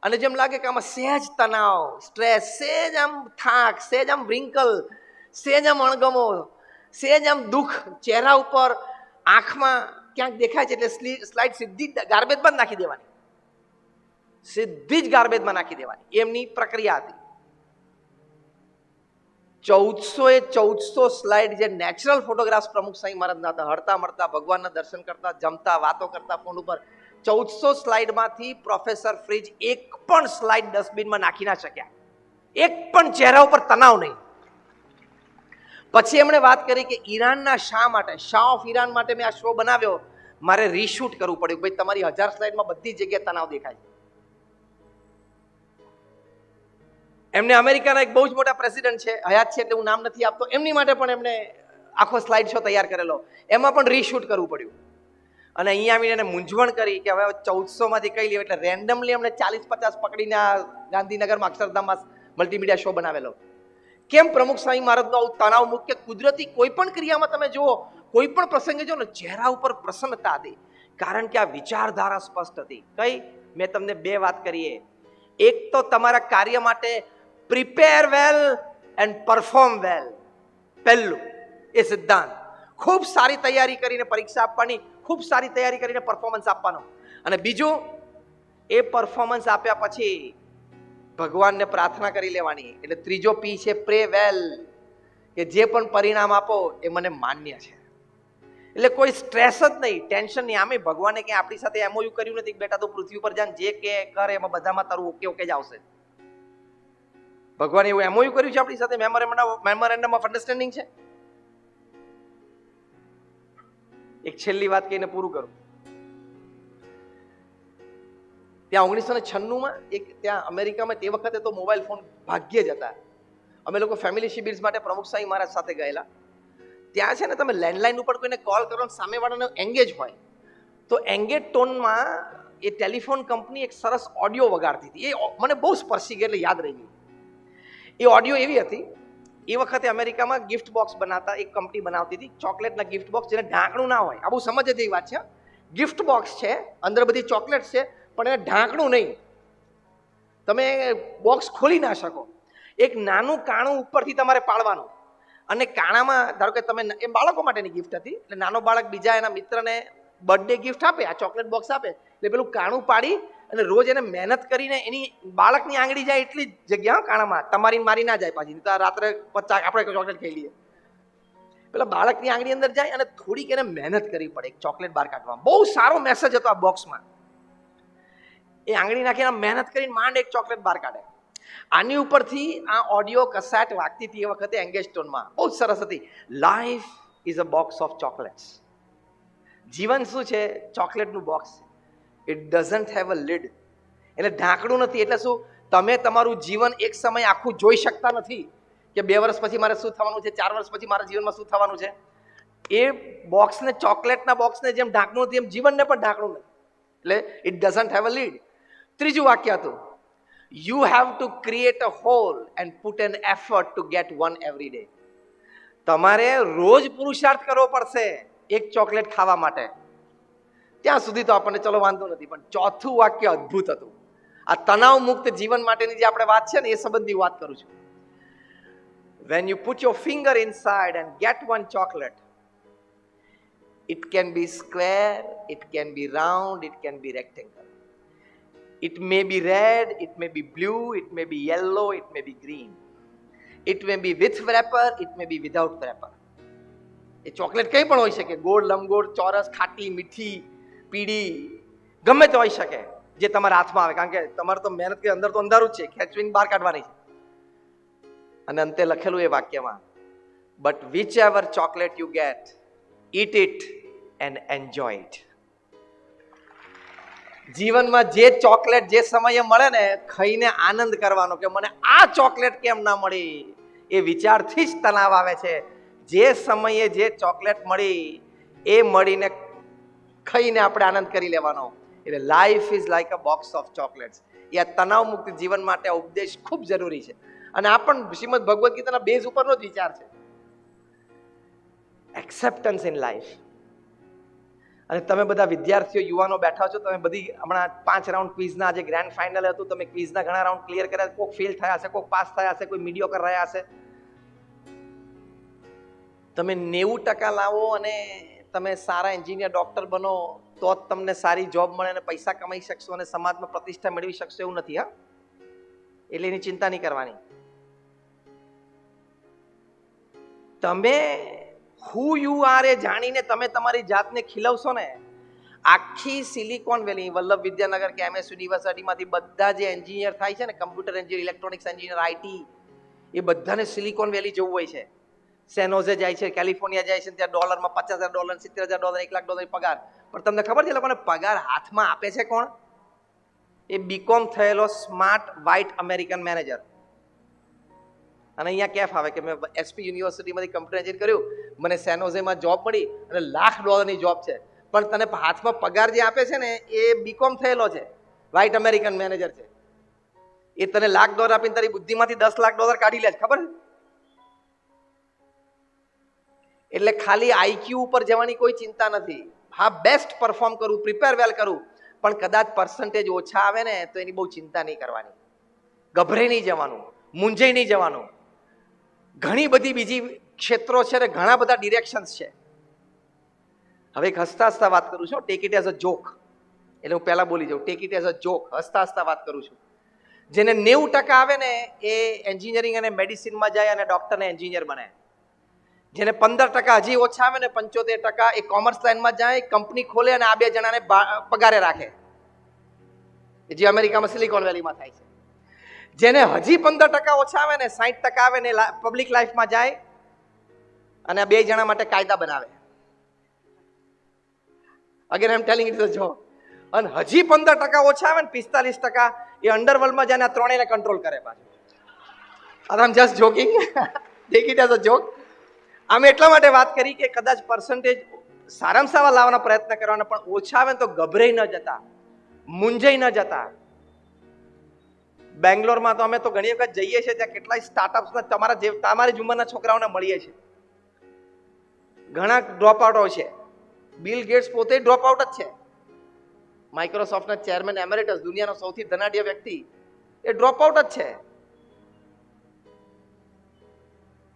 અને જેમ લાગે કે આમાં સહેજ તણાવ, સ્ટ્રેસ, સહેજ આમ થાક, સહેજ આમ વ્રિંકલ, સહેજ આમ અણગમો, સહેજ આમ દુઃખ ચહેરા ઉપર, આંખમાં ક્યાંક દેખાય છે, એટલે સ્લાઇડ સીધી ગાર્બેજમાં નાખી દેવાની, સીધી જ ગાર્બેજમાં નાખી દેવાની. એમની પ્રક્રિયા હતી. 1400 સ્લાઇડ જે નેચરલ ફોટોગ્રાફ્સ પ્રમુખ સ્વામી મહારાજના હતા, હરતા મળતા, ભગવાનના દર્શન કરતા, જમતા, વાતો કરતા ફોન ઉપર, 1400 સ્લાઇડમાંથી પ્રોફેસર ફ્રિજ એક પણ સ્લાઇડ ડસ્ટબિનમાં નાખી ના શક્યા, એક પણ ચહેરા ઉપર તણાવ નહીં. પછી એમણે વાત કરી કે ઈરાનના શાહ માટે, શાહ ઓફ ઈરાન માટે મેં આ શો બનાવ્યો, મારે રીશૂટ કરવું પડ્યું. ભાઈ તમારી 1000 સ્લાઇડમાં બધી જગ્યાએ તણાવ દેખાય છે. એમને અમેરિકાના એક બહુ જ મોટા પ્રેસિડેન્ટ છે, હયાત છે એટલે હું નામ નથી આપતો, એમની માટે પણ એમણે આખો સ્લાઇડ શો તૈયાર કરેલો, એમાં પણ રીશૂટ કરવું પડ્યું. અને અહીંયા આવીને એને મૂંઝવણ કરી કે હવે 1400માંથી કઈ લેવું, એટલે રેન્ડમલી એમણે 40-50 પકડીને આ ગાંધીનગરમાં અક્ષરધામમાં મલ્ટીમીડિયા શો બનાવેલો. કેમ પ્રમુખ સ્વામી મહારાજનો તણાવ મુક્ત, કુદરતી કોઈ પણ ક્રિયામાં તમે જુઓ, કોઈ પણ પ્રસંગે જો ને, ચહેરા ઉપર પ્રસન્નતા હતી, કારણ કે આ વિચારધારા સ્પષ્ટ હતી. કઈ? મેં તમને બે વાત કરીએ. એક તો તમારા કાર્ય માટે પ્રિપેર વેલ એન્ડ પરફોર્મ વેલ, પહેલું એ સિદ્ધાંત. ખૂબ સારી તૈયારી કરીને પરીક્ષા આપવાની, ખૂબ સારી તૈયારી કરીને પરફોર્મન્સ આપવાનો. અને બીજું, એ પરફોર્મન્સ આપ્યા પછી ભગવાનને પ્રાર્થના કરી લેવાની. એટલે ત્રીજો પી છે પ્રે વેલ, કે જે પણ પરિણામ આપો એ મને માન્ય છે. એટલે કોઈ સ્ટ્રેસ જ નહીં, ટેન્શન નહીં. આમે ભગવાને ક્યાં આપણી સાથે એમઓયુ કર્યું નથી, બેટા તો પૃથ્વી ઉપર જાન જે કે કર એમાં બધામાં તારું ઓકે ઓકે જ આવશે. ભગવાને એવું એમઓયુ કર્યું છે આપણી સાથે, મેમોરેન્ડમ ઓફ અન્ડરસ્ટેન્ડિંગ છે. એક છેલ્લી વાત કહીને પૂરું કરું. ત્યાં 1996માં એક ત્યાં અમેરિકામાં તે વખતે તો મોબાઈલ ફોન ભાગ્યે જ હતા. અમે લોકો ફેમિલી શિબિર્સ માટે પ્રમુખ સાંઈ મહારાજ સાથે ગયેલા. ત્યાં છે ને તમે લેન્ડલાઇન ઉપર કોઈને કોલ કરો ને સામેવાળાને એંગેજ હોય તો એંગેજ ટોનમાં એ ટેલિફોન કંપની એક સરસ ઓડિયો વગાડતી હતી. એ મને બહુ સ્પર્શી ગઈ એટલે યાદ રહી ગઈ. એ ઓડિયો એવી હતી, એ વખતે અમેરિકામાં ગિફ્ટ બોક્સ બનાવતા એક કંપની બનાવતી હતી, ચોકલેટના ગિફ્ટ બોક્સ જેને ઢાંકણું ના હોય. આ બહુ સમજ જેવી વાત છે. ગિફ્ટ બોક્સ છે, અંદર બધી ચોકલેટ છે, પણ એને ઢાંકણું નહીં. તમે બોક્સ ખોલી ના શકો. એક નાનું કાણું ઉપરથી તમારે પાડવાનું અને કાણામાં ધારો કે તમે, એ બાળકો માટેની ગિફ્ટ હતી એટલે નાનો બાળક બીજા એના મિત્રને બર્થડે ગિફ્ટ આપે, આ ચોકલેટ બોક્સ આપે એટલે પેલું કાણું પાડી અને રોજ એને મહેનત કરીને એની બાળકની આંગળી જાય એટલી જગ્યા કાણામાં, તમારી મારી ના જાય પાછી. તો રાત્રે આપણે ચોકલેટ ખાઈ લઈએ. પેલા બાળકની આંગળી અંદર જાય અને થોડીક એને મહેનત કરવી પડે એક ચોકલેટ બહાર કાઢવામાં. બહુ સારો મેસેજ હતો આ બોક્સમાં. એ આંગળી નાખીને મહેનત કરીને માંડ એક ચોકલેટ બહાર કાઢે. આની ઉપરથી આ ઓડિયો કસેટ વાગતી હતી એ વખતે એંગેજ ટોનમાં. બહુ સરસ હતી. Life is a box of chocolates. જીવન શું છે? ચોકલેટનું box. It doesn't have a lid. એટલે ઢાંકણું નથી. એટલે શું? તમે તમારું જીવન એક સમય આખું જોઈ શકતા નથી કે 2 વર્ષ પછી મારે શું થવાનું છે, 4 વર્ષ પછી મારા જીવનમાં શું થવાનું છે. એ બોક્સને, ચોકલેટના બોક્સને જેમ ઢાંકણું નથી એમ જીવનને પણ ઢાંકણું નથી. એટલે it doesn't have a lid. ત્રીજું વાક્ય હતું, you have to create a hole and put an effort to get one every day. તમારે રોજ પુરુષાર્થ કરવો પડશે એક ચોકલેટ ખાવા માટે. ત્યાં સુધી તો આપણને ચલો વાંધો નથી, પણ ચોથું વાક્ય અદ્ભુત હતું. આ તણાવ મુક્ત જીવન માટેની જે આપણે વાત છે ને એ સંબંધી વાત કરું છું. When you put your finger inside and get one chocolate, it can be square, it can be round, it can be rectangle. It may be red, it may be blue, it may be yellow, it may be green. It may be with wrapper, it may be without wrapper. A chocolate કંઈ પણ હોઈ શકે, ગોળ, લંબગોળ, ચોરસ, ખાટી, મીઠી, પીળી, ગમે તે હોઈ શકે જે તમારા હાથમાં આવે. કારણ કે તમારે તો મહેનત કરી, અંદર તો અંધારું જ છે, ખેંચવીને બહાર કાઢવાની છે. અને અંતે લખેલું એ વાક્યમાં, but which ever chocolate you get, eat it and enjoy it. જીવનમાં જે ચોકલેટ જે સમયે મળે ને, ખાઈને આનંદ કરવાનો કે મને આ ચોકલેટ કેમ ના મળી. એ વિચારથી જ તણાવ આવે છે. જે સમયે જે ચોકલેટ મળી એ મળીને ખાઈને આપણે આનંદ કરી લેવાનો. એટલે life is like a box of chocolates. એ આ તણાવ મુક્ત જીવન માટે આ ઉપદેશ ખૂબ જરૂરી છે. અને આ પણ શ્રીમદ ભગવદ્ ગીતાના બેઝ ઉપરનો જ વિચાર છે. Acceptance in life. અને તમે બધા વિદ્યાર્થીઓ, યુવાનો બેઠા છો, તમે બધી હમણાં 5 રાઉન્ડ ક્વિઝના આજે ગ્રેન્ડ ફાઇનલ હતું, તમે ક્વિઝના ઘણા રાઉન્ડ ક્લિયર કર્યા. કોઈક ફેલ થયા હશે, કોઈક પાસ થયા હશે, કોઈ મીડિયોકર રહ્યા હશે. તમે 90% લાવો અને તમે સારા એન્જિનિયર, ડોક્ટર બનો તો જ તમને સારી જોબ મળે અને પૈસા કમાઈ શકશો અને સમાજમાં પ્રતિષ્ઠા મેળવી શકશો એવું નથી. હા, એટલે એની ચિંતા નહીં કરવાની. તમે હુ યુ આર એ જાણીને તમે તમારી જાતને ખીલવશો ને, આખી સિલિકોન વેલી, વલ્લભ વિદ્યાનગર કે MS યુનિવર્સિટીમાંથી બધા જે એન્જિનિયર થાય છે ને, computer engineer, electronics engineer, IT, એ બધાને સિલિકોન વેલી જવું હોય છે. સેનોઝે જાય છે, કેલિફોર્નિયા જાય છે, ત્યાં ડોલરમાં $50,000, $70,000, $1,00,000 પગાર. પણ તમને ખબર છે લોકોને પગાર હાથમાં આપે છે કોણ? એ BCom થયેલો સ્માર્ટ વ્હાઇટ અમેરિકન મેનેજર. અને અહીંયા કેફ આવે કે મેં SP યુનિવર્સિટીમાંથી કમ્પ્યુટર એન્જિનિયર કર્યું, મને સેનોઝેમાં જોબ મળી અને $1,00,000 જોબ છે. પણ તને હાથમાં પગાર જે આપે છે ને એ BCom થયેલો છે, વ્હાઇટ અમેરિકન મેનેજર છે. એ તને $1,00,000 આપીને તારી બુદ્ધિમાંથી $10,00,000 કાઢી લે છે, ખબર? એટલે ખાલી IQ ઉપર જવાની કોઈ ચિંતા નથી. હા, બેસ્ટ પરફોર્મ કરું, પ્રિપેર વેલ કરું, પણ કદાચ પર્સન્ટેજ ઓછા આવે ને તો એની બહુ ચિંતા નહીં કરવાની. ગભરાઈ નહીં જવાનું, મૂંઝાઈ નહીં જવાનું. ઘણી બધી બીજી ક્ષેત્રો છે ને, ઘણા બધા ડિરેક્શન્સ છે. હવે એક હસતા હસતા વાત કરું છું, take it as a joke. એટલે હું પહેલા બોલી જાઉં, take it as a joke, હસતા હસતા વાત કરું છું. જેને 90% આવે ને એ એન્જિનિયરિંગ અને મેડિસિનમાં જાય અને ડોક્ટર ને એન્જિનિયર બને. જેને 15% હજી ઓછા આવે ને 75% એ કોમર્સ લાઈનમાં જાય, કંપની ખોલે અને આ 2 જણાને પગારે રાખે, જે અમેરિકામાં સિલિકોન વેલીમાં થાય છે. જેને હજી 15% ઓછા આવે ને 60% આવે ને પબ્લિક લાઈફમાં જાય અને આ 2 જણા માટે કાયદા બનાવે. Again I M telling it is a joke. અને હજી 15% ઓછા આવે ને 45% એ અંડરવર્લ્ડમાં જાય ને આ ત્રણેયને કંટ્રોલ કરે પાછું. આમ just joking, take it as a joke. આમ એટલા માટે વાત કરી કે કદાચ પર્સન્ટેજ સારામાં સારા લાવવાનો પ્રયત્ન કરવાનો, પણ ઓછા આવે ને તો ગભરાઈ ન જતા, મૂંઝાઈ ન જતા. બેંગ્લોરમાં તો અમે તો ઘણી વખત જઈએ છીએ, ત્યાં કેટલાય સ્ટાર્ટઅપ્સના તમારી જ ઉંમરના છોકરાઓને મળીએ છીએ. ઘણા ડ્રોપ આઉટો છે. બિલ ગેટ્સ પોતે ડ્રોપ આઉટ જ છે. માઇક્રોસોફ્ટના ચેરમેન એમેરિટસ, દુનિયાનો સૌથી ધનાઢ્ય વ્યક્તિ, એ ડ્રોપ આઉટ જ છે.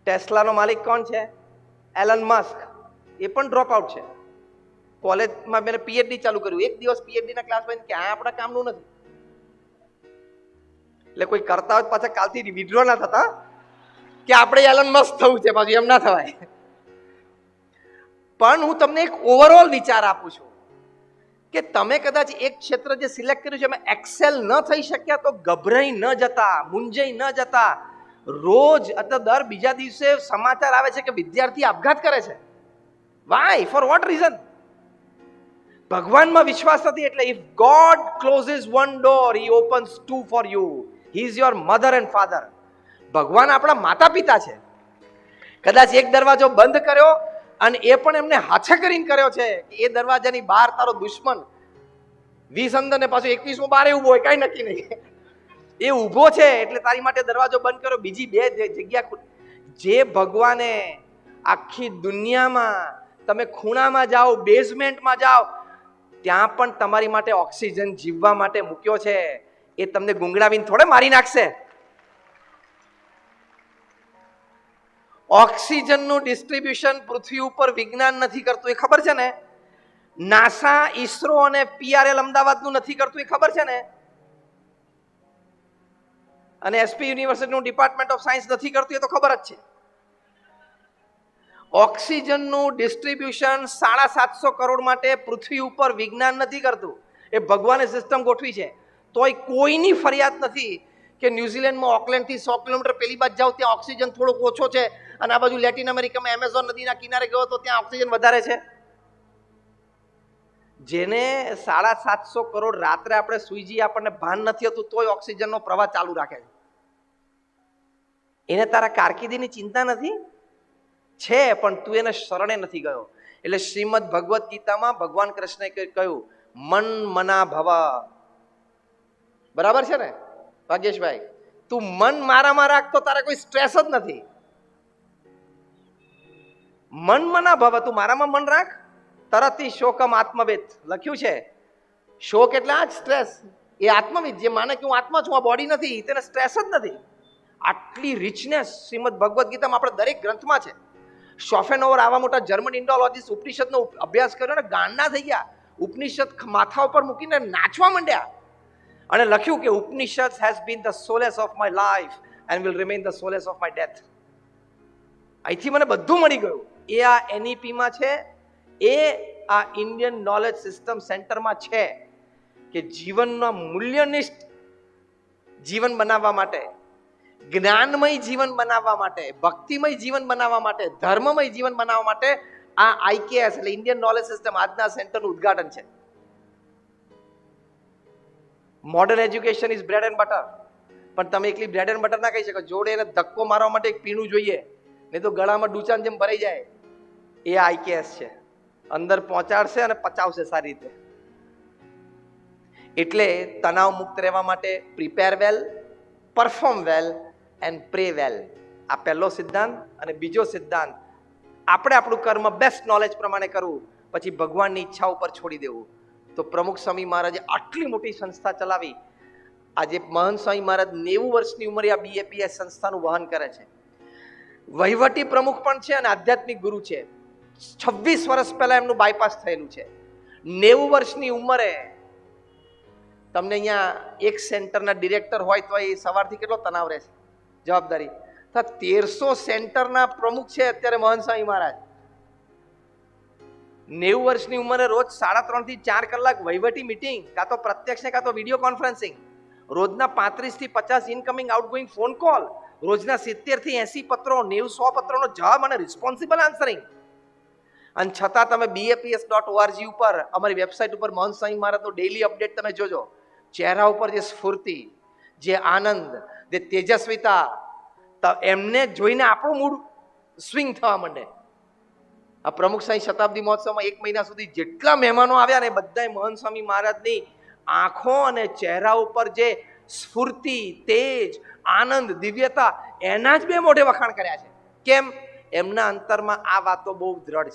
ટેસ્લાનો માલિક કોણ છે? એલન મસ્ક, એ પણ ડ્રોપ આઉટ છે. કોલેજમાં મેં પીએચડી ચાલુ કર્યું, એક દિવસ પીએચડી ના ક્લાસમાં કે આ આપણા કામનું નથી. એટલે કોઈ કરતા હોય પાછા કાલથી વિડ્રો ના થતા કે આપણે એલન મસ્ક થવું છે, પાછું એમ ના થવાય. પણ હું તમને એક ઓવરઓલ વિચાર આપું છું કે તમે કદાચ એક ક્ષેત્ર જે સિલેક્ટ કર્યું છે એમાં એક્સેલ ન થઈ શક્યા તો ગભરાઈ ન જતા, મૂંઝાઈ ન જતા. રોજ અથવા દર બીજા દિવસે સમાચાર આવે છે કે વિદ્યાર્થી આપઘાત કરે છે. વાય? For what reason? ભગવાનમાં વિશ્વાસ નથી. એટલે if God closes one door, he opens two for you. He is your mother and father. ભગવાન આપણા માતા પિતા છે. કદાચ એક દરવાજો બંધ કર્યો અને એ પણ એમને હાથે કરીને કર્યો છે, એ દરવાજાની બહાર તારો દુશ્મન 20 અંદર ને પાછું 21 બહાર ઉભો હોય, કઈ નક્કી નહીં. એ ઊભો છે એટલે તારી માટે દરવાજો બંધ કર્યો, બીજી 2 જગ્યા. જે ભગવાને આખી દુનિયામાં, તમે ખૂણામાં જાઓ, બેઝમેન્ટમાં જાઓ, ત્યાં પણ તમારી માટે ઓક્સિજન જીવવા માટે મૂક્યો છે. એ તમને ગુંગળાવીને થોડે મારી નાખશે. ઓક્સિજનનું ડિસ્ટ્રીબ્યુશન પૃથ્વી ઉપર વિજ્ઞાન નથી કરતું, એ ખબર છે ને? નાસા, ઈસરો અને પીઆરએલ અમદાવાદનું નથી કરતું, એ ખબર છે ને? અને એસપી યુનિવર્સિટીનું ડિપાર્ટમેન્ટ ઓફ સાયન્સ નથી કરતું, એ તો ખબર જ છે. ઓક્સિજનનું ડિસ્ટ્રીબ્યુશન 750 કરોડ માટે પૃથ્વી ઉપર વિજ્ઞાન નથી કરતું, એ ભગવાને સિસ્ટમ ગોઠવી છે. તોય કોઈની ફરિયાદ નથી કે ન્યુઝીલેન્ડમાં ઓકલેન્ડથી 100 કિલોમીટર પેલી બાજુ જાઓ ત્યાં ઓક્સિજન થોડોક ઓછો છે, અને આ બાજુ લેટિન અમેરિકામાં એમેઝોન નદીના કિનારે ગયો તો ત્યાં ઓક્સિજન વધારે છે. જેને 750 કરોડ રાત્રે આપણે સુઈ જઈએ, આપણને ભાન નથી હોતું, તોય ઓક્સિજનનો પ્રવાહ ચાલુ રાખે છે. એને તારા કારકિર્દીની ચિંતા નથી છે, પણ તું એને શરણે નથી ગયો. એટલે શ્રીમદ ભગવદ્ ગીતામાં ભગવાન કૃષ્ણએ કહ્યું, મન મના ભવ. બરાબર છે ને ભાગ્યેશભાઈ? તું મન મારામાં રાખ તો તારે કોઈ સ્ટ્રેસ જ નથી. મન મના ભવ, તું મારામાં મન રાખ. તરતી શોકમ આત્મવેદ લખ્યું છે. શોક એટલે આ જ સ્ટ્રેસ. એ આત્મવિદ જે માને કે હું આત્મા છું, આ બોડી નથી, તેને સ્ટ્રેસ જ નથી. આટલી રિચનેસ શ્રીમદ ભગવદ્ ગીતામાં આપણે દરેક ગ્રંથમાં છે. શોફેનઓવર આવા મોટા જર્મન ઇન્ડોલોજીસ્ટ ઉપનિષદનો અભ્યાસ કર્યો ને ગાંડા થઈ ગયા. ઉપનિષદ માથા ઉપર મૂકીને નાચવા માંડ્યા અને લખ્યું કે Upanishad has been the solace of my life and will remain the solace of my death. અહીંથી મને બધું મળી ગયું. એ આ એનઈપીમાં છે, એ આ ઇન્ડિયન નોલેજ સિસ્ટમ સેન્ટરમાં છે કે જીવનના મૂલ્યનિષ્ઠ જીવન બનાવવા માટે, જ્ઞાનમય જીવન બનાવવા માટે, ભક્તિમય જીવન બનાવવા માટે, ધર્મમય જીવન બનાવવા માટે આ આઈકેએસ એટલે ઇન્ડિયન નોલેજ સિસ્ટમ આજના સેન્ટરનું ઉદ્ઘાટન છે. Modern education is bread and butter. પણ તમે એકલી બ્રેડ એન્ડ બટર ના કહી શકો, જોડે એને ધક્કો મારવા માટે એક પીણું જોઈએ, નહીં તો ગળામાં ડૂચાન જેમ ભરાઈ જાય. એ આઈકેએસ છે. અંદર પહોંચાડશે અને પચાવશે સારી રીતે. એટલે તણાવ મુક્ત રહેવા માટે prepare well, perform well and pray well. આ પહેલો સિદ્ધાંત. અને બીજો સિદ્ધાંત, આપણે આપણું કર્મ બેસ્ટ નોલેજ પ્રમાણે કરવું, પછી ભગવાનની ઈચ્છા ઉપર છોડી દેવું. તો પ્રમુખ સ્વામી મહારાજે આટલી મોટી સંસ્થા ચલાવી. આજે મહંત સ્વામી મહારાજ 90 વર્ષની ઉંમરે આ બીએપીએસ સંસ્થાનું વહન કરે છે. વહીવટી પ્રમુખ પણ છે અને આધ્યાત્મિક ગુરુ છે. 26 વર્ષ પહેલા એમનું બાયપાસ થયેલું છે. 90 વર્ષની ઉંમરે તમને અહીંયા એક સેન્ટરના ડિરેક્ટર હોય તો એ સવારથી કેટલો તણાવ રહે છે, જવાબદારી. 1300 સેન્ટરના પ્રમુખ છે અત્યારે મહંત સ્વામી મહારાજ. 90 વર્ષની ઉંમરે રોજ 3.5 થી 4 કલાક વહીવટી મીટિંગ, કાં તો પ્રત્યક્ષ ને કાં તો વિડીયો કોન્ફરન્સિંગ, રોજના 35 થી 50 ઇનકમિંગ આઉટગોઈંગ ફોન કોલ, રોજના 70 થી 80 પત્રો, 90-100 પત્રોનો જવાબ અને રિસ્પોન્સિબલ આન્સરિંગ. અને છતાં તમે BAPS.org ઉપર અમારી વેબસાઇટ ઉપર મહંત સ્વામી મહારાજનો ડેઈલી અપડેટ તમે જોજો. ચહેરા ઉપર જે સ્ફૂર્તિ, જે આનંદ, જે તેજસ્વીતા, એમને જોઈને આપણું મૂડ સ્વિંગ થવા માંડે. આ પ્રમુખ સાંઈ શતાબ્દી મહોત્સવમાં 1 મહિના સુધી જેટલા મહેમાનો આવ્યા ને બધાય મહંત સ્વામી મહારાજની આંખો અને ચહેરા ઉપર જે સ્ફૂર્તિ, તેજ, આનંદ, દિવ્યતા, એના જ બે મોઢે વખાણ કર્યા છે. કેમ? એમના અંતરમાં આ વાતો બહુ દ્રઢ છે.